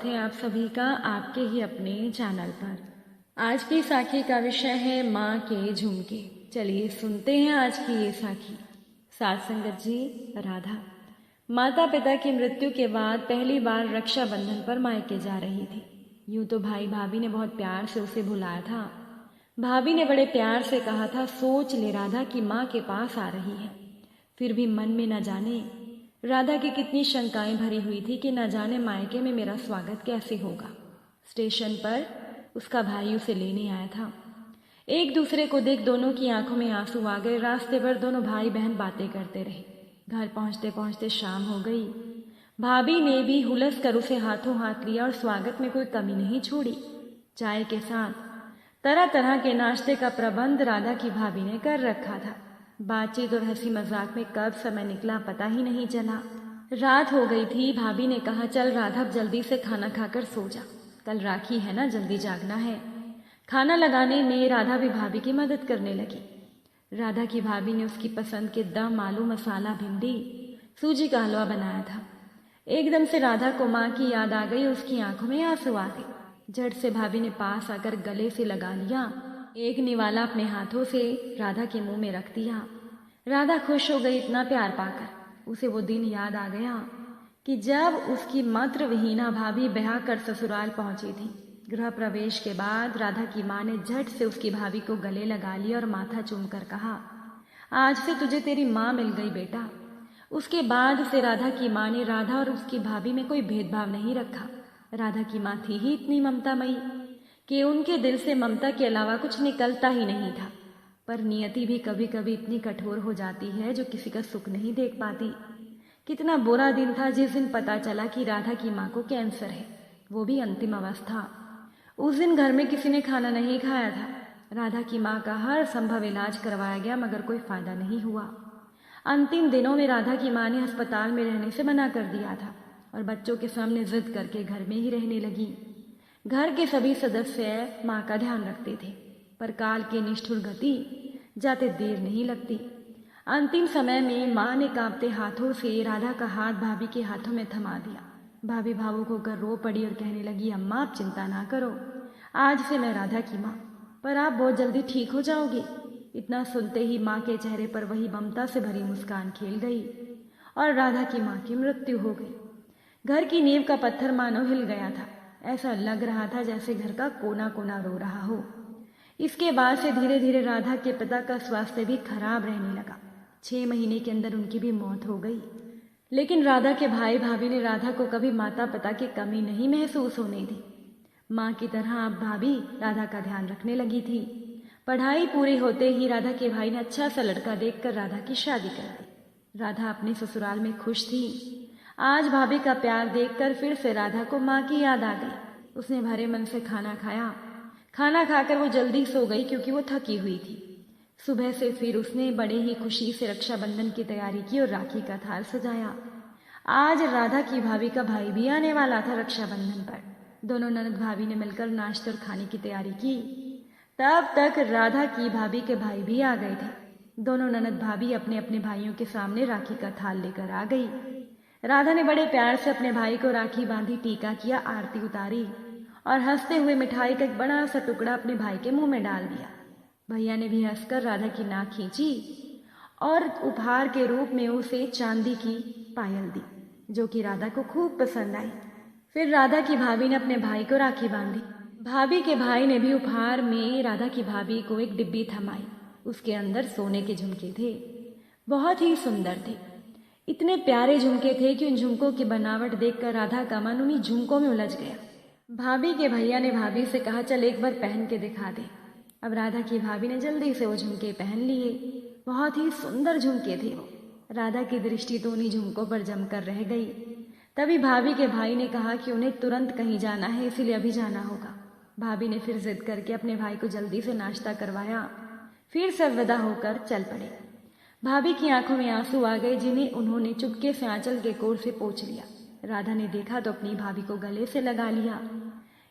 स्वागत है आप सभी का आपके ही अपने चैनल पर। आज की साखी का विषय है माँ के झुमके। चलिए सुनते हैं आज की ये साखी। साथ संगत जी, राधा माता पिता की मृत्यु के बाद पहली बार रक्षाबंधन पर मायके जा रही थी। यूं तो भाई भाभी ने बहुत प्यार से उसे बुलाया था। भाभी ने बड़े प्यार से कहा था, सोच ले राधा की माँ के पास आ रही है। फिर भी मन में न जाने राधा की कितनी शंकाएं भरी हुई थी कि न जाने मायके में मेरा स्वागत कैसे होगा। स्टेशन पर उसका भाई उसे लेने आया था। एक दूसरे को देख दोनों की आंखों में आंसू आ गए। रास्ते भर दोनों भाई बहन बातें करते रहे। घर पहुंचते पहुंचते शाम हो गई। भाभी ने भी हुलस कर उसे हाथों हाथ लिया और स्वागत में कोई कमी नहीं छोड़ी। चाय के साथ तरह तरह के नाश्ते का प्रबंध राधा की भाभी ने कर रखा था। बातचीत और हंसी मजाक में कब समय निकला पता ही नहीं चला। रात हो गई थी। भाभी ने कहा, चल राधा अब जल्दी से खाना खाकर सो जा, कल राखी है ना, जल्दी जागना है। खाना लगाने में राधा भी भाभी की मदद करने लगी। राधा की भाभी ने उसकी पसंद के दम आलू मसाला भिंडी सूजी का हलवा बनाया था। एकदम से राधा को माँ की याद आ गई। उसकी आंखों में आंसू आ गए। झट से भाभी ने पास आकर गले से लगा लिया। एक निवाला अपने हाथों से राधा के मुंह में रख दिया। राधा खुश हो गई इतना प्यार पाकर। उसे वो दिन याद आ गया कि जब उसकी मातृ विहीना भाभी ब्याह कर ससुराल पहुंची थी। गृह प्रवेश के बाद राधा की माँ ने झट से उसकी भाभी को गले लगा लिया और माथा चूमकर कहा, आज से तुझे तेरी माँ मिल गई बेटा। उसके बाद से राधा की माँ ने राधा और उसकी भाभी में कोई भेदभाव नहीं रखा। राधा की माँ थी ही इतनी ममतामयी कि उनके दिल से ममता के अलावा कुछ निकलता ही नहीं था। पर नियति भी कभी कभी इतनी कठोर हो जाती है जो किसी का सुख नहीं देख पाती। कितना बुरा दिन था जिस दिन पता चला कि राधा की माँ को कैंसर है, वो भी अंतिम अवस्था। उस दिन घर में किसी ने खाना नहीं खाया था। राधा की माँ का हर संभव इलाज करवाया गया मगर कोई फायदा नहीं हुआ। अंतिम दिनों में राधा की माँ ने अस्पताल में रहने से मना कर दिया था और बच्चों के सामने जिद करके घर में ही रहने लगी। घर के सभी सदस्य माँ का ध्यान रखते थे पर काल की निष्ठुर गति जाते देर नहीं लगती। अंतिम समय में माँ ने कांपते हाथों से राधा का हाथ भाभी के हाथों में थमा दिया। भाभी भावुक होकर रो पड़ी और कहने लगी, अम्मा आप चिंता ना करो, आज से मैं राधा की माँ, पर आप बहुत जल्दी ठीक हो जाओगी। इतना सुनते ही माँ के चेहरे पर वही ममता से भरी मुस्कान खेल गई और राधा की माँ की मृत्यु हो गई। घर की नींव का पत्थर मानो हिल गया था। ऐसा लग रहा था जैसे घर का कोना कोना रो रहा हो। इसके बाद से धीरे धीरे राधा के पिता का स्वास्थ्य भी खराब रहने लगा। 6 महीने के अंदर उनकी भी मौत हो गई। लेकिन राधा के भाई भाभी ने राधा को कभी माता पिता की कमी नहीं महसूस होने दी। माँ की तरह अब भाभी राधा का ध्यान रखने लगी थी। पढ़ाई पूरी होते ही राधा के भाई ने अच्छा सा लड़का देखकर राधा की शादी कर दी। राधा अपने ससुराल में खुश थी। आज भाभी का प्यार देखकर फिर से राधा को माँ की याद आ गई। उसने भरे मन से खाना खाया। खाना खाकर वो जल्दी सो गई क्योंकि वो थकी हुई थी। सुबह से फिर उसने बड़े ही खुशी से रक्षाबंधन की तैयारी की और राखी का थाल सजाया। आज राधा की भाभी का भाई भी आने वाला था रक्षाबंधन पर। दोनों ननद भाभी ने मिलकर नाश्ते और खाने की तैयारी की। तब तक राधा की भाभी के भाई भी आ गए थे। दोनों ननद भाभी अपने अपने भाइयों के सामने राखी का थाल लेकर आ गई। राधा ने बड़े प्यार से अपने भाई को राखी बांधी, टीका किया, आरती उतारी और हंसते हुए मिठाई का एक बड़ा सा टुकड़ा अपने भाई के मुंह में डाल दिया। भैया ने भी हंसकर राधा की नाक खींची और उपहार के रूप में उसे चांदी की पायल दी जो कि राधा को खूब पसंद आई। फिर राधा की भाभी ने अपने भाई को राखी बांधी। भाभी के भाई ने भी उपहार में राधा की भाभी को एक डिब्बी थमाई। उसके अंदर सोने के झुमके थे, बहुत ही सुंदर थे। इतने प्यारे झुमके थे कि उन झुमकों की बनावट देखकर राधा का मन उन्हीं झुमकों में उलझ गया। भाभी के भैया ने भाभी से कहा, चल एक बार पहन के दिखा दे। अब राधा की भाभी ने जल्दी से वो झुमके पहन लिए। बहुत ही सुंदर झुमके थे वो। राधा की दृष्टि तो उन्हीं झुमकों पर जमकर रह गई। तभी भाभी के भाई ने कहा कि उन्हें तुरंत कहीं जाना है, इसीलिए अभी जाना होगा। भाभी ने फिर जिद करके अपने भाई को जल्दी से नाश्ता करवाया। फिर सब विदा होकर चल पड़े। भाभी की आंखों में आंसू आ गए जिन्हें उन्होंने चुपके से आंचल के कोर से पोंछ लिया। राधा ने देखा तो अपनी भाभी को गले से लगा लिया।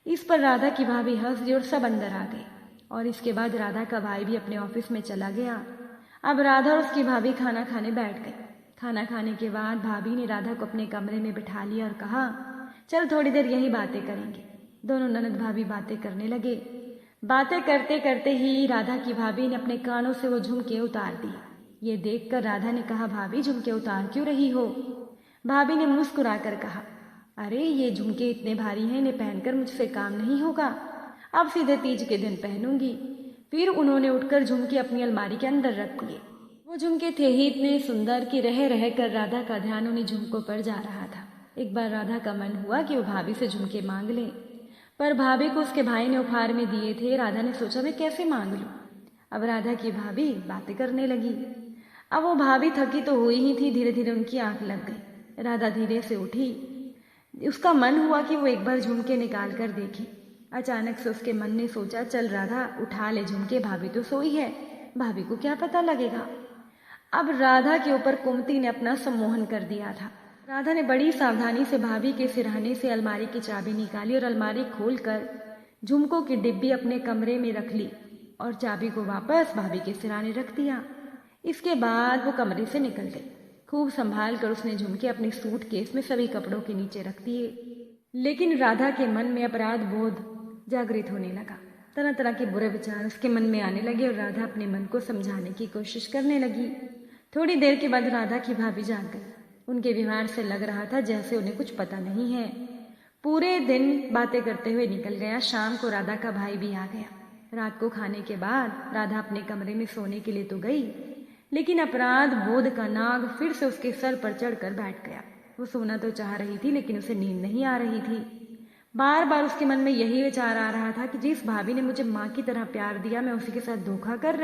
इस पर राधा की भाभी हंस दी और सब अंदर आ गए और इसके बाद राधा का भाई भी अपने ऑफिस में चला गया। अब राधा और उसकी भाभी खाना खाने बैठ गई। खाना खाने के बाद भाभी ने राधा को अपने कमरे में बिठा लिया और कहा, चल थोड़ी देर यही बातें करेंगे। दोनों ननद भाभी बातें करने लगे। बातें करते करते ही राधा की भाभी ने अपने कानों से वो झुमके उतार दिए। ये देखकर राधा ने कहा, भाभी झुमके उतार क्यों रही हो? भाभी ने मुस्कुरा कर कहा, अरे ये झुमके इतने भारी हैं, इन्हें पहनकर मुझसे काम नहीं होगा, अब सीधे तीज के दिन पहनूंगी। फिर उन्होंने उठकर झुमके अपनी अलमारी के अंदर रख दिए। वो झुमके थे ही इतने सुंदर कि रह रह कर राधा का ध्यान उन्हीं झुमकों पर जा रहा था। एक बार राधा का मन हुआ कि वो भाभी से झुमके मांग ले, पर भाभी को उसके भाई ने उपहार में दिए थे। राधा ने सोचा, मैं कैसे मांग लूं? अब राधा की भाभी बातें करने लगी। अब वो भाभी थकी तो हुई ही थी, धीरे धीरे उनकी आंख लग गई। राधा धीरे से उठी। उसका मन हुआ कि वो एक बार झुमके निकाल कर देखे। अचानक से उसके मन ने सोचा, चल राधा उठा ले झुमके, भाभी तो सोई है, भाभी को क्या पता लगेगा। अब राधा के ऊपर कुमती ने अपना सम्मोहन कर दिया था। राधा ने बड़ी सावधानी से भाभी के सिरहाने से अलमारी की चाबी निकाली और अलमारी खोलकर झुमकों की डिब्बी अपने कमरे में रख ली और चाबी को वापस भाभी के सिरहाने रख दिया। इसके बाद वो कमरे से निकल गई। खूब संभाल कर उसने झुमके अपने सूटकेस में सभी कपड़ों के नीचे रख दिए। लेकिन राधा के मन में अपराध बोध जागृत होने लगा। तरह तरह के बुरे विचार उसके मन में आने लगे और राधा अपने मन को समझाने की कोशिश करने लगी। थोड़ी देर के बाद राधा की भाभी जाग गई। उनके व्यवहार से लग रहा था जैसे उन्हें कुछ पता नहीं है। पूरे दिन बातें करते हुए निकल गया। शाम को राधा का भाई भी आ गया। रात को खाने के बाद राधा अपने कमरे में सोने के लिए तो गई, लेकिन अपराध बोध का नाग फिर से उसके सर पर चढ़कर बैठ गया। वो सोना तो चाह रही थी, लेकिन उसे नींद नहीं आ रही थी। बार बार उसके मन में यही विचार आ रहा था कि जिस भाभी ने मुझे माँ की तरह प्यार दिया, मैं उसी के साथ धोखा कर रही